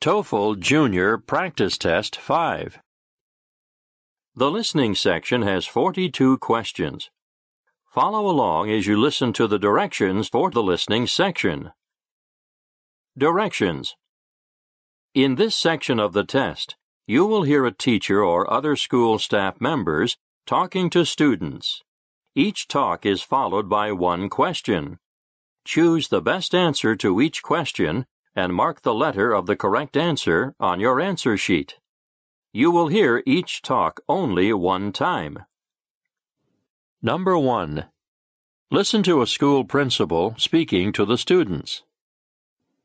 TOEFL Junior Practice Test 5. The listening section has 42 questions. Follow along as you listen to the directions for the listening section. Directions. In this section of the test, you will hear a teacher or other school staff members talking to students. Each talk is followed by one question. Choose the best answer to each question and mark the letter of the correct answer on your answer sheet. You will hear each talk only one time. Number 1. Listen to a school principal speaking to the students.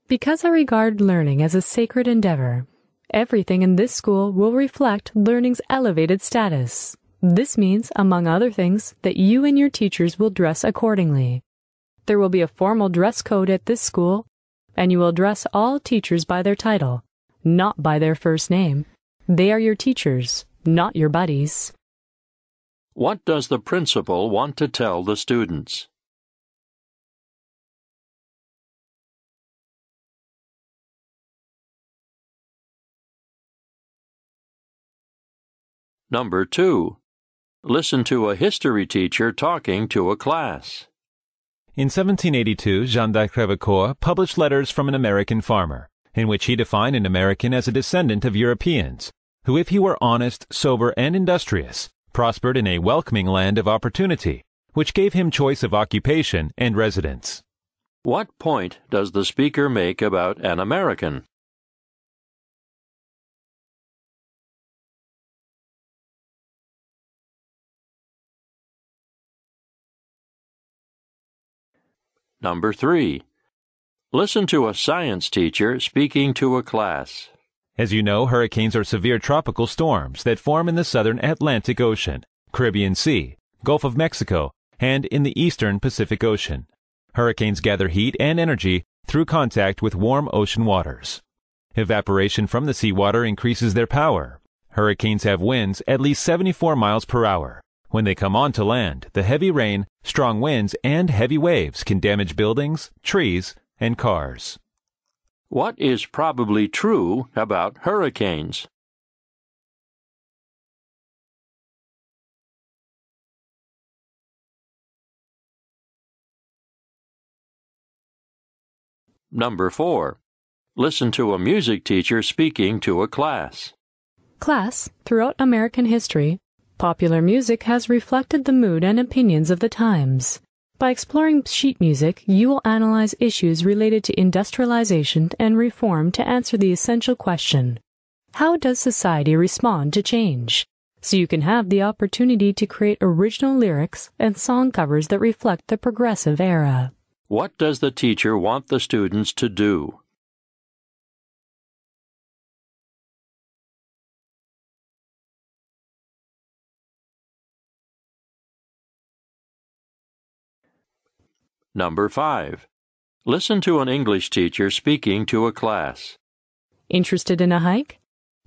Because I regard learning as a sacred endeavor, everything in this school will reflect learning's elevated status. This means, among other things, that you and your teachers will dress accordingly. There will be a formal dress code at this school, and you will address all teachers by their title, not by their first name. They are your teachers, not your buddies. What does the principal want to tell the students? Number 2. Listen to a history teacher talking to a class. In 1782, Jean de Crevecoeur published Letters from an American Farmer, in which he defined an American as a descendant of Europeans, who, if he were honest, sober, and industrious, prospered in a welcoming land of opportunity, which gave him choice of occupation and residence. What point does the speaker make about an American? Number 3. Listen to a science teacher speaking to a class. As you know, hurricanes are severe tropical storms that form in the southern Atlantic Ocean, Caribbean Sea, Gulf of Mexico, and in the eastern Pacific Ocean. Hurricanes gather heat and energy through contact with warm ocean waters. Evaporation from the seawater increases their power. Hurricanes have winds at least 74 miles per hour. When they come onto land, the heavy rain, strong winds, and heavy waves can damage buildings, trees, and cars. What is probably true about hurricanes? Number 4. Listen to a music teacher speaking to a class. Class, throughout American history, popular music has reflected the mood and opinions of the times. By exploring sheet music, you will analyze issues related to industrialization and reform to answer the essential question: how does society respond to change? So you can have the opportunity to create original lyrics and song covers that reflect the progressive era. What does the teacher want the students to do? Number 5. Listen to an English teacher speaking to a class. Interested in a hike?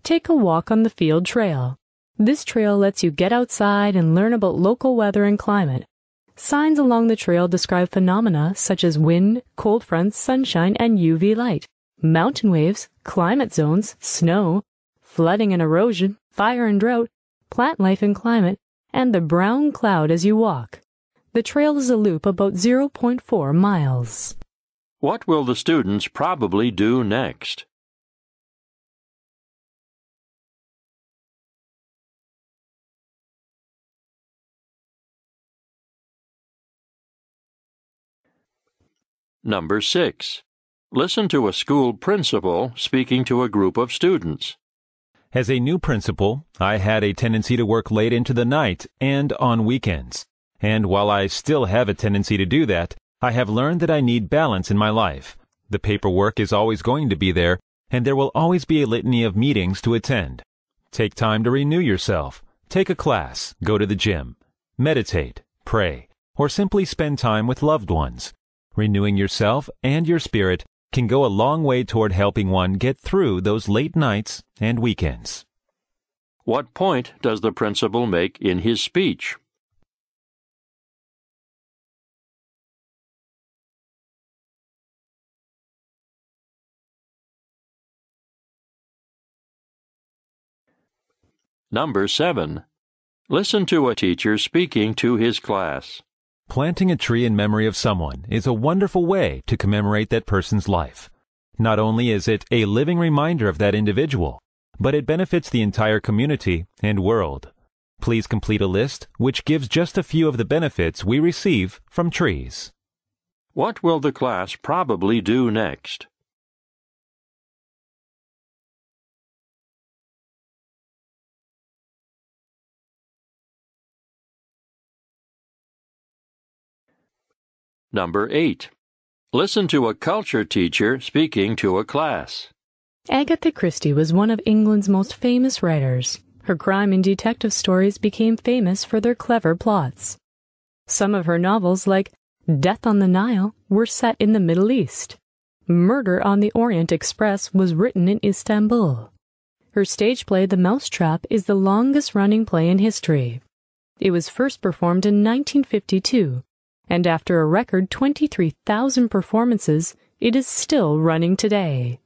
Take a walk on the field trail. This trail lets you get outside and learn about local weather and climate. Signs along the trail describe phenomena such as wind, cold fronts, sunshine, and UV light, mountain waves, climate zones, snow, flooding and erosion, fire and drought, plant life and climate, and the brown cloud as you walk. The trail is a loop about 0.4 miles. What will the students probably do next? Number 6. Listen to a school principal speaking to a group of students. As a new principal, I had a tendency to work late into the night and on weekends. And while I still have a tendency to do that, I have learned that I need balance in my life. The paperwork is always going to be there, and there will always be a litany of meetings to attend. Take time to renew yourself. Take a class, go to the gym, meditate, pray, or simply spend time with loved ones. Renewing yourself and your spirit can go a long way toward helping one get through those late nights and weekends. What point does the principal make in his speech? Number 7. Listen to a teacher speaking to his class. Planting a tree in memory of someone is a wonderful way to commemorate that person's life. Not only is it a living reminder of that individual, but it benefits the entire community and world. Please complete a list which gives just a few of the benefits we receive from trees. What will the class probably do next? Number 8. Listen to a culture teacher speaking to a class. Agatha Christie was one of England's most famous writers. Her crime and detective stories became famous for their clever plots. Some of her novels, like Death on the Nile, were set in the Middle East. Murder on the Orient Express was written in Istanbul. Her stage play The Mousetrap is the longest-running play in history. It was first performed in 1952, and after a record 23,000 performances, it is still running today.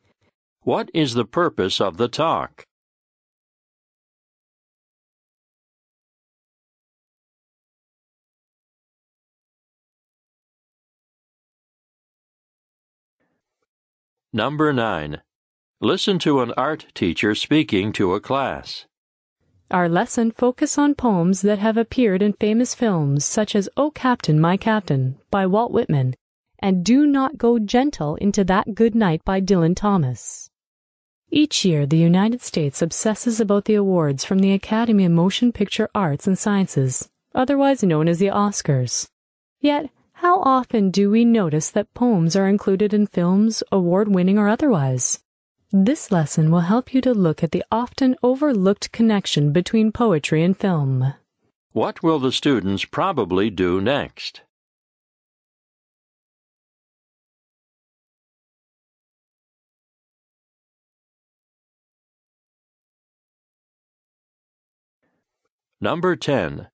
What is the purpose of the talk? Number 9. Listen to an art teacher speaking to a class. Our lesson focuses on poems that have appeared in famous films such as O Captain, My Captain by Walt Whitman and Do Not Go Gentle into That Good Night by Dylan Thomas. Each year, the United States obsesses about the awards from the Academy of Motion Picture Arts and Sciences, otherwise known as the Oscars. Yet, how often do we notice that poems are included in films, award-winning or otherwise? This lesson will help you to look at the often overlooked connection between poetry and film. What will the students probably do next? Number 10.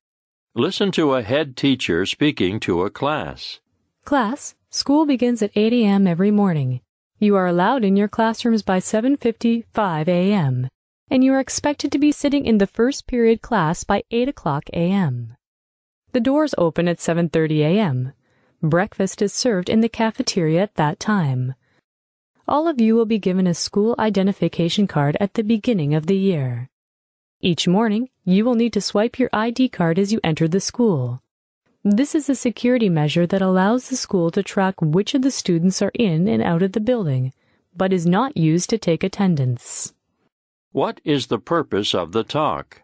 Listen to a head teacher speaking to a class. Class, school begins at 8 a.m. every morning. You are allowed in your classrooms by 7:55 a.m., and you are expected to be sitting in the first period class by 8 o'clock a.m. The doors open at 7:30 a.m. Breakfast is served in the cafeteria at that time. All of you will be given a school identification card at the beginning of the year. Each morning, you will need to swipe your ID card as you enter the school. This is a security measure that allows the school to track which of the students are in and out of the building, but is not used to take attendance. What is the purpose of the talk?